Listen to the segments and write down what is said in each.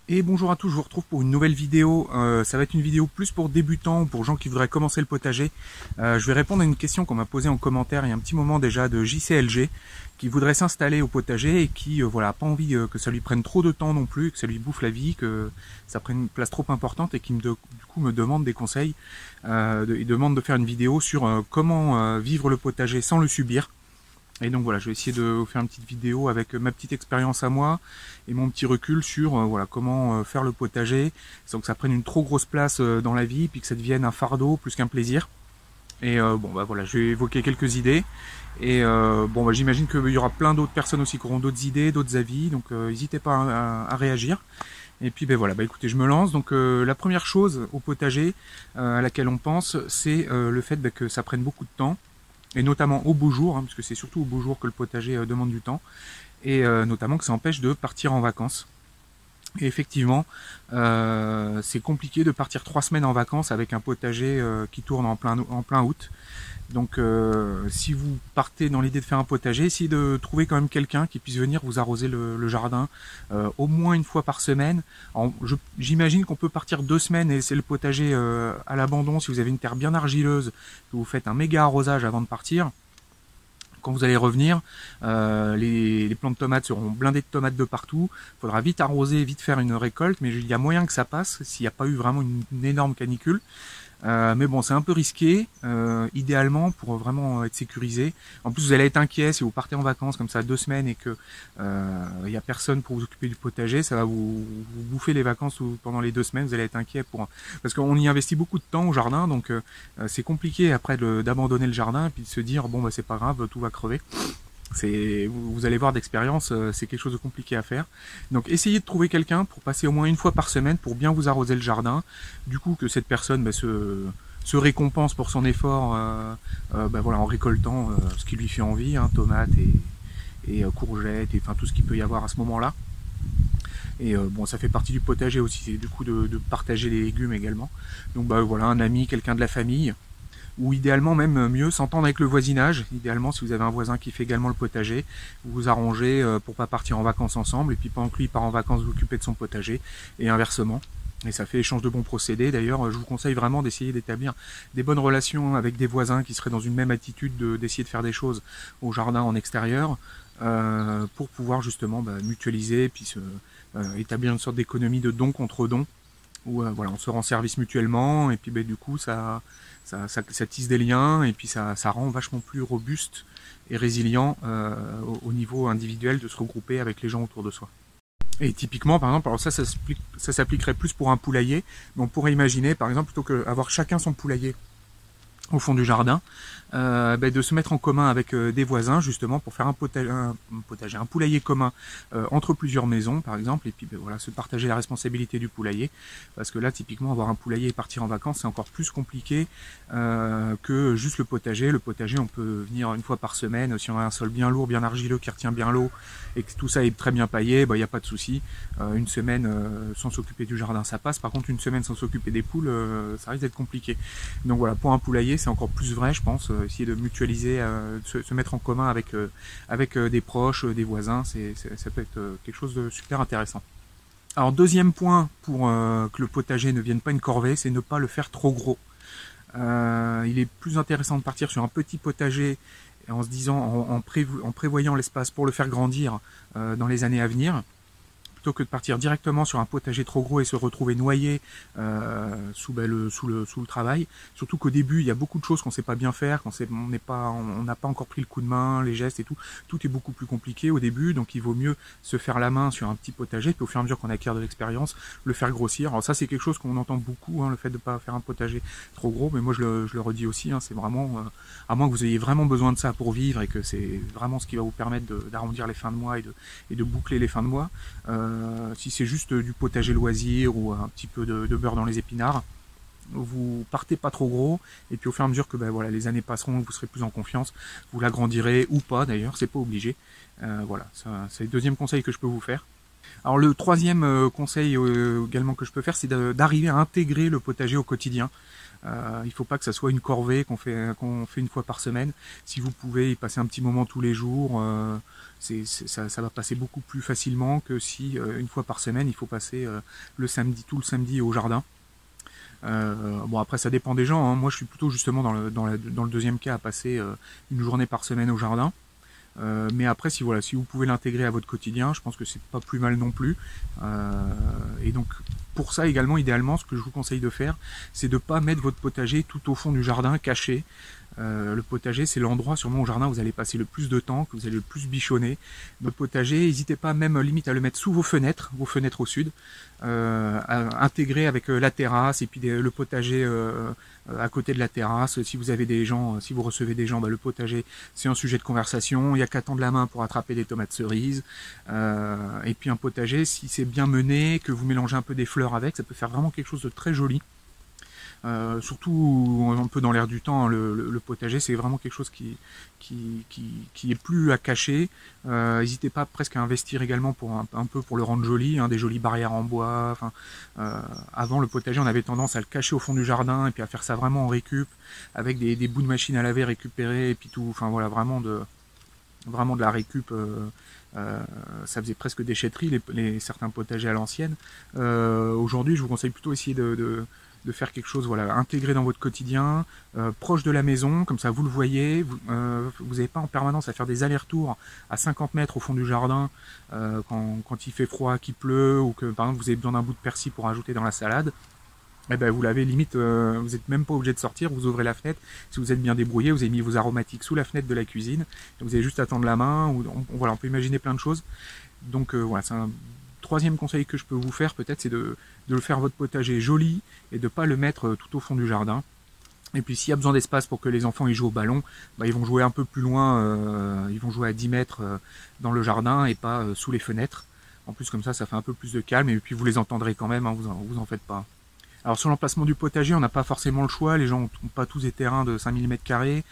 Et bonjour à tous, je vous retrouve pour une nouvelle vidéo. Ça va être une vidéo plus pour débutants, pour gens qui voudraient commencer le potager. Je vais répondre à une question qu'on m'a posée en commentaire il y a un petit moment déjà de JCLG, qui voudrait s'installer au potager et qui voilà, a pas envie que ça lui prenne trop de temps non plus, que ça lui bouffe la vie, que ça prenne une place trop importante et qui du coup me demande des conseils. Il demande de faire une vidéo sur comment vivre le potager sans le subir. Et donc voilà, je vais essayer de vous faire une petite vidéo avec ma petite expérience à moi et mon petit recul sur voilà comment faire le potager sans que ça prenne une trop grosse place dans la vie, puis que ça devienne un fardeau plus qu'un plaisir. Et bon bah voilà, je vais évoquer quelques idées. Et bon bah j'imagine qu'il y aura plein d'autres personnes aussi qui auront d'autres idées, d'autres avis, donc n'hésitez pas à réagir. Et puis ben voilà, bah écoutez, je me lance. Donc la première chose au potager à laquelle on pense, c'est le fait que ça prenne beaucoup de temps et notamment au beau jour, hein, parce que c'est surtout au beau jour que le potager demande du temps, et notamment que ça empêche de partir en vacances. Et effectivement, c'est compliqué de partir 3 semaines en vacances avec un potager qui tourne en plein août. Donc si vous partez dans l'idée de faire un potager, essayez de trouver quand même quelqu'un qui puisse venir vous arroser le jardin au moins une fois par semaine. J'imagine qu'on peut partir 2 semaines et laisser le potager à l'abandon si vous avez une terre bien argileuse, que vous faites un méga arrosage avant de partir. Quand vous allez revenir, les plants de tomates seront blindés de tomates de partout. Il faudra vite arroser, vite faire une récolte, mais il y a moyen que ça passe s'il n'y a pas eu vraiment une énorme canicule. Mais bon, c'est un peu risqué, idéalement, pour vraiment être sécurisé. En plus, vous allez être inquiet si vous partez en vacances comme ça 2 semaines et que il y a personne pour vous occuper du potager, ça va vous bouffer les vacances pendant les 2 semaines. Vous allez être inquiet parce qu'on y investit beaucoup de temps au jardin, donc c'est compliqué après d'abandonner le jardin et puis de se dire bon bah c'est pas grave, tout va crever. Vous allez voir d'expérience, c'est quelque chose de compliqué à faire. Donc essayez de trouver quelqu'un pour passer au moins une fois par semaine pour bien vous arroser le jardin. Du coup que cette personne se récompense pour son effort voilà, en récoltant ce qui lui fait envie, hein, tomates et courgettes, et enfin tout ce qu'il peut y avoir à ce moment-là. Et bon, ça fait partie du potager aussi, c'est du coup de partager les légumes également. Donc bah voilà, un ami, quelqu'un de la famille, ou idéalement même mieux s'entendre avec le voisinage. Idéalement, si vous avez un voisin qui fait également le potager, vous vous arrangez pour pas partir en vacances ensemble, et puis pendant que lui part en vacances, vous occupez de son potager, et inversement. Et ça fait échange de bons procédés. D'ailleurs, je vous conseille vraiment d'essayer d'établir des bonnes relations avec des voisins qui seraient dans une même attitude d'essayer de faire des choses au jardin en extérieur, pour pouvoir justement mutualiser et puis établir une sorte d'économie de don contre don, où voilà, on se rend service mutuellement, et puis du coup ça tisse des liens, et puis ça rend vachement plus robuste et résilient au niveau individuel de se regrouper avec les gens autour de soi. Et typiquement, par exemple, alors ça s'appliquerait plus pour un poulailler, mais on pourrait imaginer, par exemple, plutôt qu'avoir chacun son poulailler au fond du jardin, de se mettre en commun avec des voisins justement pour faire un poulailler commun entre plusieurs maisons par exemple, et puis voilà, se partager la responsabilité du poulailler, parce que là typiquement avoir un poulailler et partir en vacances c'est encore plus compliqué que juste le potager. Le potager, on peut venir une fois par semaine si on a un sol bien lourd, bien argileux qui retient bien l'eau et que tout ça est très bien paillé, il n'y a pas de souci. Une semaine sans s'occuper du jardin ça passe, par contre une semaine sans s'occuper des poules ça risque d'être compliqué. Donc voilà, pour un poulailler c'est encore plus vrai je pense, essayer de mutualiser, se mettre en commun avec des proches, des voisins, ça peut être quelque chose de super intéressant. Alors deuxième point pour que le potager ne vienne pas une corvée, c'est ne pas le faire trop gros. Il est plus intéressant de partir sur un petit potager en se disant, en prévoyant l'espace pour le faire grandir dans les années à venir, plutôt que de partir directement sur un potager trop gros et se retrouver noyé sous le travail. Surtout qu'au début, il y a beaucoup de choses qu'on ne sait pas bien faire, on n'a pas encore pris le coup de main, les gestes et tout. Tout est beaucoup plus compliqué au début, donc il vaut mieux se faire la main sur un petit potager, puis au fur et à mesure qu'on acquiert de l'expérience, le faire grossir. Alors ça, c'est quelque chose qu'on entend beaucoup, hein, le fait de ne pas faire un potager trop gros, mais moi je le redis aussi, hein, c'est vraiment, à moins que vous ayez vraiment besoin de ça pour vivre et que c'est vraiment ce qui va vous permettre d'arrondir les fins de mois et de boucler les fins de mois. Si c'est juste du potager loisir ou un petit peu de beurre dans les épinards, vous partez pas trop gros, et puis au fur et à mesure que voilà, les années passeront, vous serez plus en confiance, vous l'agrandirez ou pas d'ailleurs, c'est pas obligé. Voilà, c'est le deuxième conseil que je peux vous faire. Alors le troisième conseil également que je peux faire, c'est d'arriver à intégrer le potager au quotidien. Il ne faut pas que ça soit une corvée qu'on fait une fois par semaine. Si vous pouvez y passer un petit moment tous les jours, ça va passer beaucoup plus facilement que si une fois par semaine il faut passer tout le samedi au jardin. Bon, après ça dépend des gens, hein. Moi je suis plutôt justement dans le deuxième cas, à passer une journée par semaine au jardin. Mais après, si vous pouvez l'intégrer à votre quotidien, je pense que c'est pas plus mal non plus. Et donc pour ça également, idéalement, ce que je vous conseille de faire, c'est de ne pas mettre votre potager tout au fond du jardin, caché. Le potager, c'est l'endroit sûrement au jardin où vous allez passer le plus de temps, que vous allez le plus bichonner. Votre potager, n'hésitez pas même limite à le mettre sous vos fenêtres au sud, à intégrer avec la terrasse et puis le potager à côté de la terrasse. Si vous avez des gens, si vous recevez des gens, le potager, c'est un sujet de conversation. Il n'y a qu'à tendre la main pour attraper des tomates cerises. Et puis un potager, si c'est bien mené, que vous mélangez un peu des fleurs avec, ça peut faire vraiment quelque chose de très joli. Surtout un peu dans l'air du temps, hein, le potager, c'est vraiment quelque chose qui est plus à cacher. N'hésitez pas presque à investir également pour un peu pour le rendre joli, hein, des jolies barrières en bois. Enfin, avant, le potager, on avait tendance à le cacher au fond du jardin et puis à faire ça vraiment en récup, avec des bouts de machine à laver récupérés et puis tout. Enfin voilà, vraiment de la récup. Ça faisait presque déchetterie certains potagers à l'ancienne. Aujourd'hui, je vous conseille plutôt essayer de faire quelque chose, voilà, intégré dans votre quotidien, proche de la maison, comme ça vous le voyez, vous n'avez pas en permanence à faire des allers-retours à 50 mètres au fond du jardin quand il fait froid, qu'il pleut, ou que par exemple vous avez besoin d'un bout de persil pour ajouter dans la salade. Eh ben, vous l'avez limite, vous n'êtes même pas obligé de sortir, vous ouvrez la fenêtre, si vous êtes bien débrouillé, vous avez mis vos aromatiques sous la fenêtre de la cuisine, vous avez juste à tendre la main, voilà, on peut imaginer plein de choses. Donc voilà, c'est un troisième conseil que je peux vous faire peut-être, c'est de le faire votre potager joli et de ne pas le mettre tout au fond du jardin. Et puis s'il y a besoin d'espace pour que les enfants y jouent au ballon, ils vont jouer un peu plus loin, ils vont jouer à 10 mètres dans le jardin et pas sous les fenêtres. En plus comme ça fait un peu plus de calme et puis vous les entendrez quand même, hein, vous en faites pas. Alors sur l'emplacement du potager, on n'a pas forcément le choix, les gens n'ont pas tous des terrains de 5000 m²,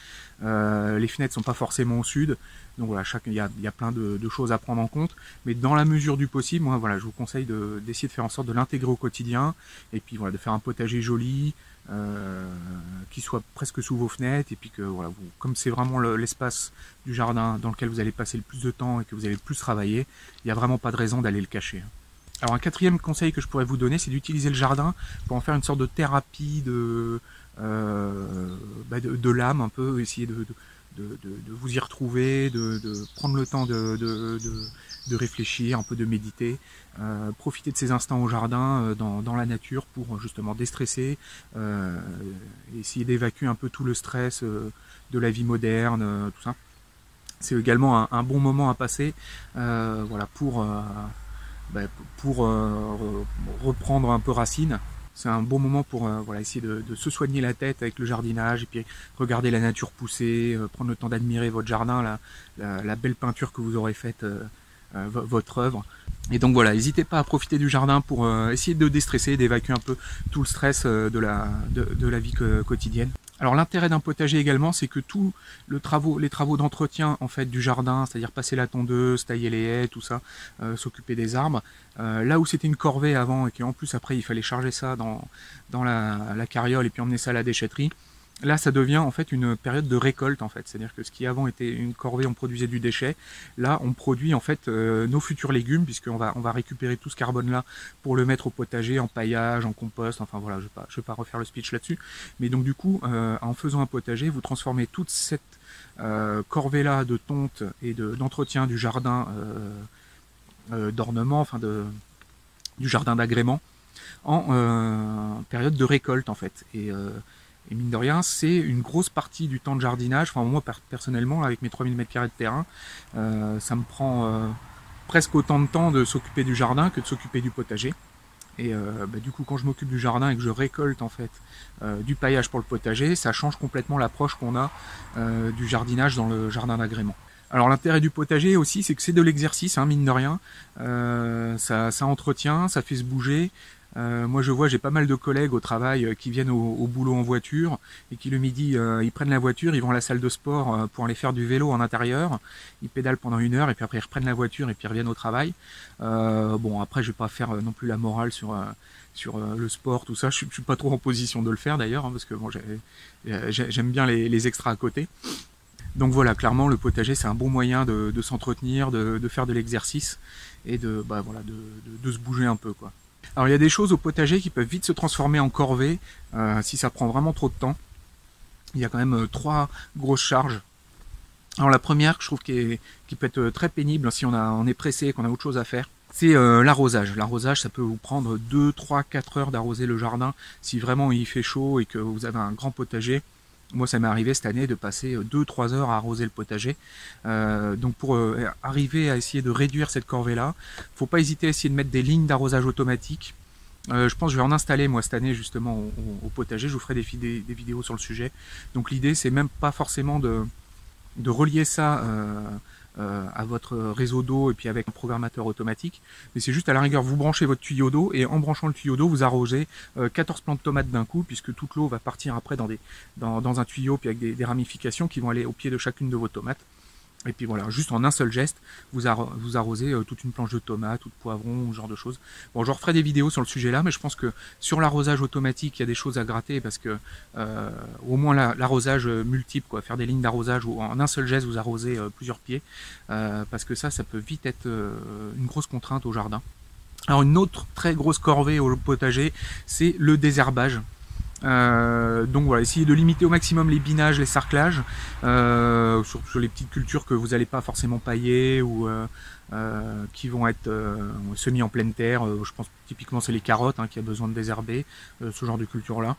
les fenêtres sont pas forcément au sud, donc voilà, il y a plein de choses à prendre en compte, mais dans la mesure du possible, moi voilà, je vous conseille d'essayer de faire en sorte de l'intégrer au quotidien, et puis voilà, de faire un potager joli, qui soit presque sous vos fenêtres, et puis que voilà, comme c'est vraiment l'espace du jardin dans lequel vous allez passer le plus de temps et que vous allez le plus travailler, il n'y a vraiment pas de raison d'aller le cacher. Alors un quatrième conseil que je pourrais vous donner, c'est d'utiliser le jardin pour en faire une sorte de thérapie de l'âme, un peu, essayer de vous y retrouver, de prendre le temps de réfléchir, un peu de méditer, profiter de ces instants au jardin, dans la nature pour justement déstresser, essayer d'évacuer un peu tout le stress de la vie moderne, tout ça. C'est également un bon moment à passer, voilà, pour reprendre un peu racine. C'est un bon moment pour voilà, essayer de se soigner la tête avec le jardinage et puis regarder la nature pousser, prendre le temps d'admirer votre jardin, la belle peinture que vous aurez faite, votre œuvre. Et donc voilà, n'hésitez pas à profiter du jardin pour essayer de déstresser, d'évacuer un peu tout le stress de la vie quotidienne. Alors l'intérêt d'un potager également, c'est que tous les travaux d'entretien en fait du jardin, c'est-à-dire passer la tondeuse, tailler les haies, tout ça, s'occuper des arbres, là où c'était une corvée avant et qu'en plus après il fallait charger ça dans la carriole et puis emmener ça à la déchetterie, là ça devient en fait une période de récolte en fait, c'est-à-dire que ce qui avant était une corvée, on produisait du déchet, là on produit en fait nos futurs légumes, puisqu'on va récupérer tout ce carbone là pour le mettre au potager, en paillage, en compost, enfin voilà, je vais pas refaire le speech là-dessus, mais donc du coup en faisant un potager, vous transformez toute cette corvée là de tonte et d'entretien du jardin d'ornement, enfin du jardin d'agrément, en période de récolte en fait. Et mine de rien, c'est une grosse partie du temps de jardinage. Enfin, moi, personnellement, avec mes 3000 m² de terrain, ça me prend presque autant de temps de s'occuper du jardin que de s'occuper du potager. Et du coup, quand je m'occupe du jardin et que je récolte en fait du paillage pour le potager, ça change complètement l'approche qu'on a du jardinage dans le jardin d'agrément. Alors l'intérêt du potager aussi, c'est que c'est de l'exercice, hein, mine de rien. Ça entretient, ça fait se bouger. Moi je vois, j'ai pas mal de collègues au travail qui viennent au boulot en voiture et qui le midi ils prennent la voiture, ils vont à la salle de sport pour aller faire du vélo en intérieur, ils pédalent pendant 1 heure et puis après ils reprennent la voiture et puis ils reviennent au travail. Bon après je vais pas faire non plus la morale sur le sport, tout ça, je suis pas trop en position de le faire d'ailleurs, hein, parce que bon, j'aime bien les extras à côté. Donc voilà, clairement le potager c'est un bon moyen de s'entretenir, de faire de l'exercice et voilà, de se bouger un peu quoi. Alors il y a des choses au potager qui peuvent vite se transformer en corvée si ça prend vraiment trop de temps. Il y a quand même 3 grosses charges. Alors la première, je trouve qui peut être très pénible si on est pressé et qu'on a autre chose à faire, c'est l'arrosage. L'arrosage, ça peut vous prendre 2, 3, 4 heures d'arroser le jardin si vraiment il fait chaud et que vous avez un grand potager. Moi, ça m'est arrivé cette année de passer 2-3 heures à arroser le potager. Donc pour arriver à essayer de réduire cette corvée-là, faut pas hésiter à essayer de mettre des lignes d'arrosage automatique. Je pense que je vais en installer moi cette année justement au potager. Je vous ferai des vidéos sur le sujet. Donc l'idée, c'est même pas forcément de relier ça à votre réseau d'eau et puis avec un programmateur automatique, mais c'est juste à la rigueur vous branchez votre tuyau d'eau et en branchant le tuyau d'eau vous arrosez 14 plants de tomates d'un coup, puisque toute l'eau va partir après dans un tuyau puis avec des ramifications qui vont aller au pied de chacune de vos tomates. Et puis voilà, juste en un seul geste, vous arrosez toute une planche de tomates ou de poivrons, ce genre de choses. Bon, je referai des vidéos sur le sujet là, mais je pense que sur l'arrosage automatique, il y a des choses à gratter parce que au moins l'arrosage multiple, quoi, faire des lignes d'arrosage où en un seul geste vous arrosez plusieurs pieds, parce que ça peut vite être une grosse contrainte au jardin. Alors une autre très grosse corvée au potager, c'est le désherbage. Donc voilà, essayez de limiter au maximum les binages, les sarclages, sur les petites cultures que vous n'allez pas forcément pailler ou qui vont être semis en pleine terre. Je pense typiquement c'est les carottes qui a besoin de désherber, ce genre de culture là.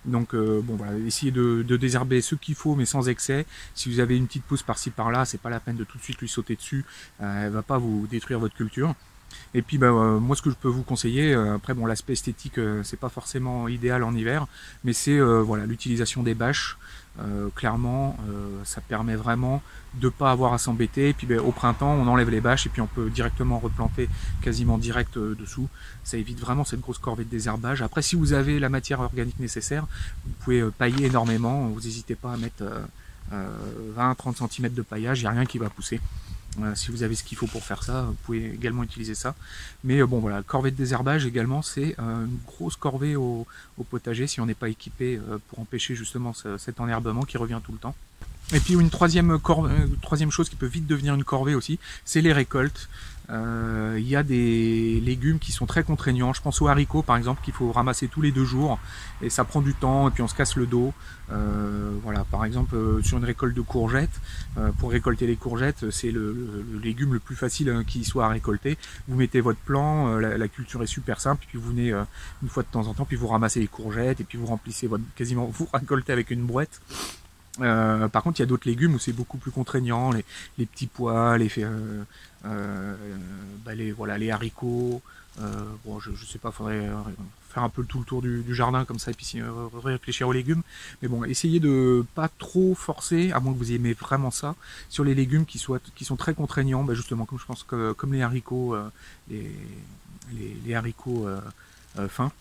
Donc bon voilà, essayez de désherber ce qu'il faut mais sans excès. Si vous avez une petite pousse par-ci par-là, c'est pas la peine de tout de suite lui sauter dessus, elle va pas vous détruire votre culture. Et puis moi ce que je peux vous conseiller, après bon l'aspect esthétique c'est pas forcément idéal en hiver, mais c'est voilà l'utilisation des bâches. Clairement ça permet vraiment de pas avoir à s'embêter. Et puis au printemps on enlève les bâches et puis on peut directement replanter quasiment direct dessous. Ça évite vraiment cette grosse corvée de désherbage. Après si vous avez la matière organique nécessaire, vous pouvez pailler énormément, vous n'hésitez pas à mettre 20-30 cm de paillage, il n'y a rien qui va pousser. Si vous avez ce qu'il faut pour faire ça, vous pouvez également utiliser ça. Mais bon voilà, corvée de désherbage également, c'est une grosse corvée au potager si on n'est pas équipé pour empêcher justement cet enherbement qui revient tout le temps. Et puis une troisième chose qui peut vite devenir une corvée aussi, c'est les récoltes. Il y a des légumes qui sont très contraignants. Je pense aux haricots par exemple qu'il faut ramasser tous les 2 jours et ça prend du temps et puis on se casse le dos. Voilà, par exemple sur une récolte de courgettes, pour récolter les courgettes, c'est le légume le plus facile qui soit à récolter. Vous mettez votre plant, la culture est super simple, puis vous venez une fois de temps en temps, puis vous ramassez les courgettes et puis vous remplissez quasiment vous récoltez avec une brouette. Par contre, il y a d'autres légumes où c'est beaucoup plus contraignant, les petits pois, les haricots. Bon, je sais pas, faudrait faire un peu tout le tour du jardin comme ça et puis réfléchir aux légumes. Mais bon, essayez de pas trop forcer, à moins que vous aimez vraiment ça, sur les légumes qui sont très contraignants. Justement, comme je pense que comme les haricots, les haricots fins.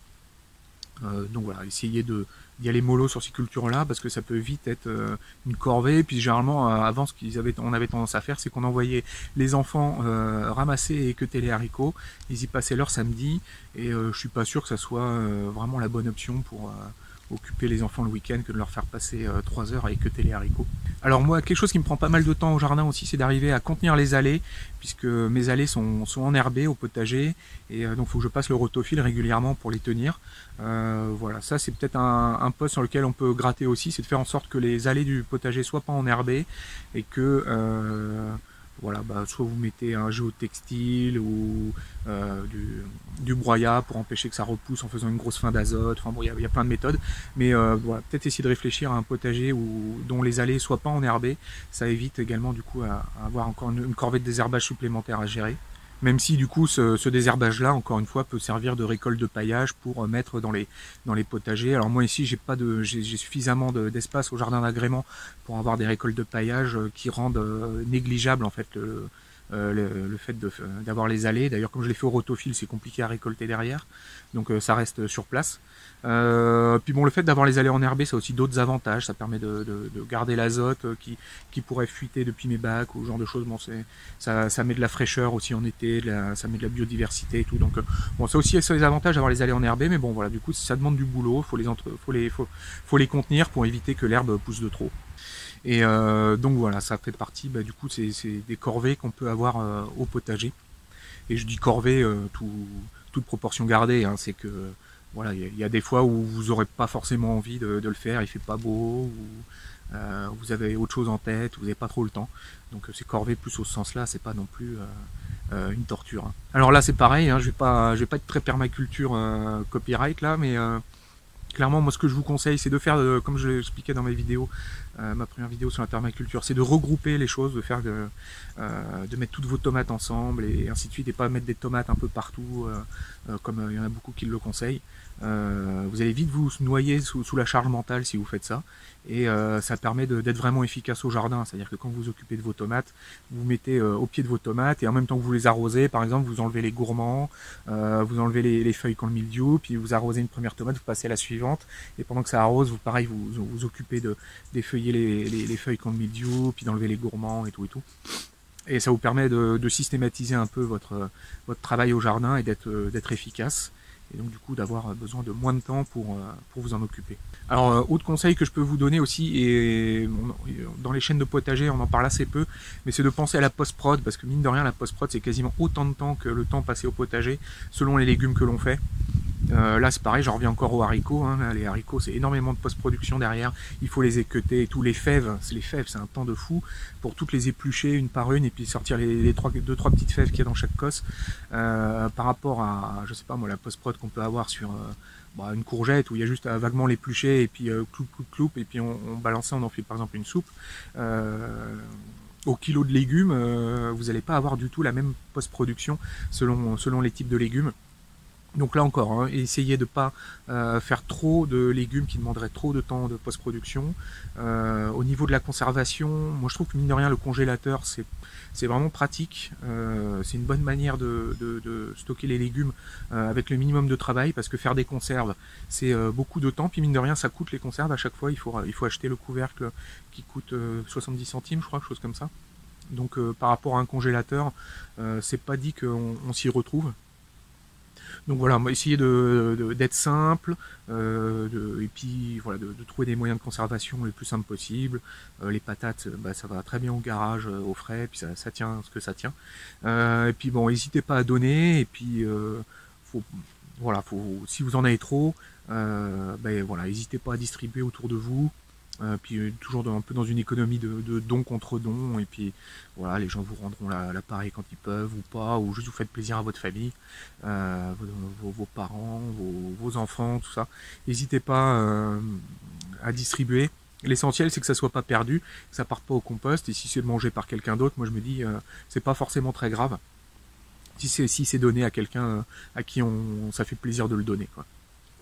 Donc voilà, essayez d'y aller mollo sur ces cultures-là parce que ça peut vite être une corvée. Puis généralement, avant, on avait tendance à faire, c'est qu'on envoyait les enfants ramasser et équeuter les haricots. Ils y passaient leur samedi et je suis pas sûr que ça soit vraiment la bonne option pour occuper les enfants le week-end que de leur faire passer 3 heures à équeuter les haricots. Alors moi, quelque chose qui me prend pas mal de temps au jardin aussi, c'est d'arriver à contenir les allées, puisque mes allées sont enherbées au potager, et donc il faut que je passe le rotofil régulièrement pour les tenir. Voilà, ça c'est peut-être un poste sur lequel on peut gratter aussi, c'est de faire en sorte que les allées du potager soient pas enherbées, et que voilà, soit vous mettez un géotextile ou du broyat pour empêcher que ça repousse en faisant une grosse fin d'azote. Enfin bon, il y a plein de méthodes, mais voilà, peut-être essayer de réfléchir à un potager dont les allées soient pas enherbées. Ça évite également du coup à avoir encore une corvée de désherbage supplémentaire à gérer. Même si du coup ce désherbage-là, encore une fois, peut servir de récolte de paillage pour mettre dans les potagers. Alors moi ici j'ai suffisamment d'espace au jardin d'agrément pour avoir des récoltes de paillage qui rendent négligeable en fait le fait d'avoir les allées. D'ailleurs, comme je l'ai fait au rotofil, c'est compliqué à récolter derrière, donc ça reste sur place. Puis bon, le fait d'avoir les allées enherbées, ça a aussi d'autres avantages. Ça permet de garder l'azote qui pourrait fuiter depuis mes bacs ou ce genre de choses. Bon, ça met de la fraîcheur aussi en été, ça met de la biodiversité et tout. Donc bon, ça aussi c'est les avantages d'avoir les allées enherbées, mais bon voilà, du coup ça demande du boulot. Faut les contenir pour éviter que l'herbe pousse de trop. Et donc voilà, ça fait partie, du coup, c'est des corvées qu'on peut avoir au potager. Et je dis corvée, toute proportion gardée, hein, c'est que voilà, il y a des fois où vous n'aurez pas forcément envie de le faire, il fait pas beau, ou vous avez autre chose en tête, vous n'avez pas trop le temps. Donc c'est corvée plus au ce sens-là, c'est pas non plus une torture. Hein. Alors là c'est pareil, hein, je vais pas être très permaculture copyright là, mais clairement, moi, ce que je vous conseille, c'est de faire, comme je l'expliquais dans mes vidéos, ma première vidéo sur la permaculture, c'est de regrouper les choses, de mettre toutes vos tomates ensemble et ainsi de suite, et pas mettre des tomates un peu partout, comme il y en a beaucoup qui le conseillent. Vous allez vite vous noyer sous la charge mentale si vous faites ça, et ça permet d'être vraiment efficace au jardin. C'est-à-dire que quand vous vous occupez de vos tomates, vous mettez au pied de vos tomates, et en même temps que vous les arrosez, par exemple, vous enlevez les gourmands, vous enlevez les feuilles qui ont le mildiou, puis vous arrosez une première tomate, vous passez à la suivante, et pendant que ça arrose, vous occupez d'effeuiller les feuilles qui ont le mildiou, puis d'enlever les gourmands et tout. Et ça vous permet de systématiser un peu votre travail au jardin et d'être efficace. Et donc du coup d'avoir besoin de moins de temps pour vous en occuper. Alors autre conseil que je peux vous donner aussi, et dans les chaînes de potager on en parle assez peu, mais c'est de penser à la post-prod, parce que mine de rien la post-prod c'est quasiment autant de temps que le temps passé au potager, selon les légumes que l'on fait. Là c'est pareil, j'en reviens encore aux haricots, hein. Les haricots c'est énormément de post-production derrière, il faut les équeuter et tout, les fèves c'est un temps de fou pour toutes les éplucher une par une et puis sortir les deux trois petites fèves qu'il y a dans chaque cosse, par rapport à, je sais pas moi, la post-prod qu'on peut avoir sur une courgette où il y a juste à vaguement l'éplucher et puis cloup et puis on balance ça, on en fait par exemple une soupe. Au kilo de légumes, vous n'allez pas avoir du tout la même post-production selon les types de légumes. Donc là encore, hein, essayez de ne pas faire trop de légumes qui demanderaient trop de temps de post-production. Au niveau de la conservation, moi je trouve que mine de rien le congélateur c'est vraiment pratique. C'est une bonne manière de stocker les légumes avec le minimum de travail, parce que faire des conserves c'est beaucoup de temps, puis mine de rien ça coûte les conserves à chaque fois. Il faut acheter le couvercle qui coûte 70 centimes je crois, quelque chose comme ça. Donc par rapport à un congélateur, c'est pas dit qu'on s'y retrouve. Donc voilà, on va essayer d'être simple, et puis voilà, de trouver des moyens de conservation les plus simples possibles. Les patates, ça va très bien au garage, au frais, puis ça tient ce que ça tient. Et puis bon, n'hésitez pas à donner, et puis si vous en avez trop, voilà, n'hésitez pas à distribuer autour de vous. Puis toujours un peu dans une économie de don contre don, et puis voilà, les gens vous rendront l'appareil quand ils peuvent ou pas, ou juste vous faites plaisir à votre famille, vos parents, vos enfants, tout ça. N'hésitez pas à distribuer. L'essentiel c'est que ça soit pas perdu, que ça parte pas au compost, et si c'est mangé par quelqu'un d'autre, moi je me dis c'est pas forcément très grave si c'est donné à quelqu'un à qui ça fait plaisir de le donner, quoi.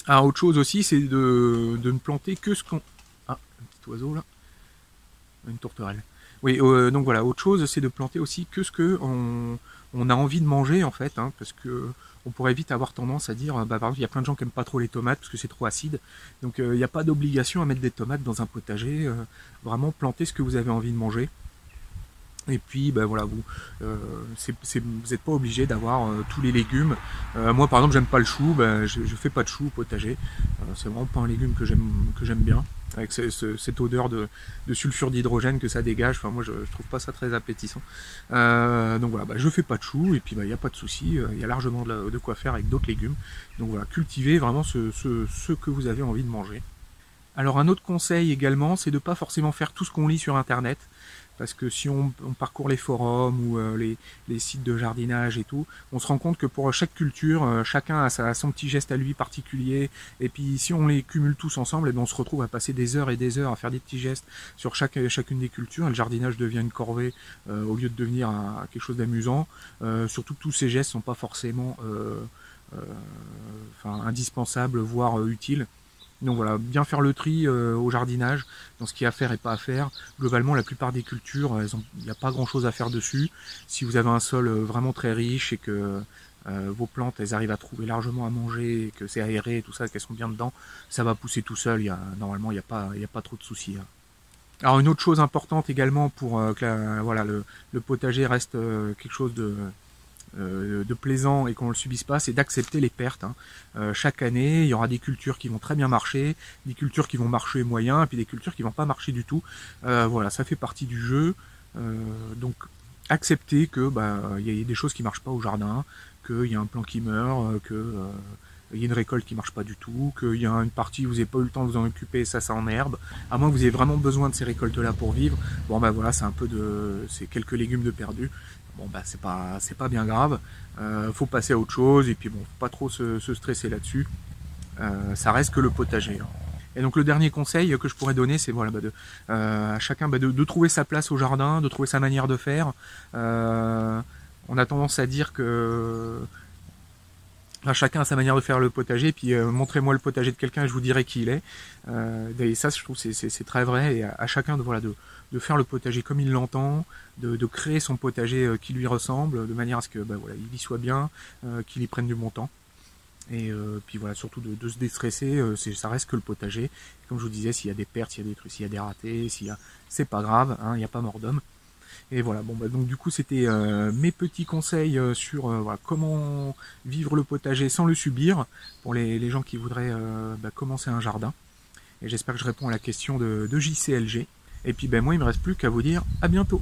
Ah, autre chose aussi, c'est de ne planter que ce qu'on... Ah, un petit oiseau là. Une tourterelle. Oui, donc voilà, autre chose, c'est de planter aussi que ce que on a envie de manger, en fait, hein, parce que on pourrait vite avoir tendance à dire, par exemple, il y a plein de gens qui n'aiment pas trop les tomates parce que c'est trop acide, donc il n'y a pas d'obligation à mettre des tomates dans un potager, vraiment planter ce que vous avez envie de manger. Et puis voilà, vous n'êtes pas obligé d'avoir tous les légumes. Moi par exemple j'aime pas le chou, je fais pas de chou au potager. C'est vraiment pas un légume que j'aime bien, avec cette odeur de sulfure d'hydrogène que ça dégage. Enfin moi je trouve pas ça très appétissant. Donc voilà, je fais pas de chou, et puis il n'y a pas de souci, il y a largement de quoi faire avec d'autres légumes. Donc voilà, cultivez vraiment ce que vous avez envie de manger. Alors un autre conseil également, c'est de pas forcément faire tout ce qu'on lit sur internet. Parce que si on parcourt les forums ou les sites de jardinage et tout, on se rend compte que pour chaque culture, chacun a son petit geste à lui particulier. Et puis si on les cumule tous ensemble, on se retrouve à passer des heures et des heures à faire des petits gestes sur chacune des cultures. Et le jardinage devient une corvée au lieu de devenir quelque chose d'amusant. Surtout que tous ces gestes sont pas forcément indispensables, voire utiles. Donc voilà, bien faire le tri au jardinage, dans ce qu'il y a à faire et pas à faire. Globalement, la plupart des cultures, il n'y a pas grand chose à faire dessus. Si vous avez un sol vraiment très riche et que vos plantes, elles arrivent à trouver largement à manger, et que c'est aéré et tout ça, qu'elles sont bien dedans, ça va pousser tout seul. Normalement, il n'y a pas trop de soucis, hein. Alors une autre chose importante également pour que voilà, le potager reste quelque chose de plaisant et qu'on ne le subisse pas, c'est d'accepter les pertes, hein. Chaque année, il y aura des cultures qui vont très bien marcher, des cultures qui vont marcher moyen, et puis des cultures qui vont pas marcher du tout. Voilà, ça fait partie du jeu. Donc accepter que y a des choses qui marchent pas au jardin, qu'il y a un plant qui meurt, il y a une récolte qui marche pas du tout, qu'il y a une partie où vous n'avez pas eu le temps de vous en occuper, ça en herbe, à moins que vous ayez vraiment besoin de ces récoltes-là pour vivre. Bon voilà, c'est quelques légumes de perdu. Bon c'est pas bien grave. Faut passer à autre chose et puis bon, faut pas trop se stresser là-dessus. Ça reste que le potager, hein. Et donc le dernier conseil que je pourrais donner, c'est voilà, à chacun de trouver sa place au jardin, de trouver sa manière de faire. On a tendance à dire que chacun a sa manière de faire le potager, puis montrez-moi le potager de quelqu'un et je vous dirai qui il est. Et ça, je trouve c'est très vrai, et à chacun de faire le potager comme il l'entend, de créer son potager qui lui ressemble, de manière à ce que voilà, il y soit bien, qu'il y prenne du bon temps. Et puis voilà, surtout de se déstresser, ça reste que le potager. Comme je vous disais, s'il y a des pertes, s'il y a des trucs, s'il y a des ratés, c'est pas grave, hein, il n'y a pas mort d'homme. Et voilà, donc du coup c'était mes petits conseils sur voilà, comment vivre le potager sans le subir pour les gens qui voudraient commencer un jardin. Et j'espère que je réponds à la question de JCLG. Et puis moi il me reste plus qu'à vous dire à bientôt.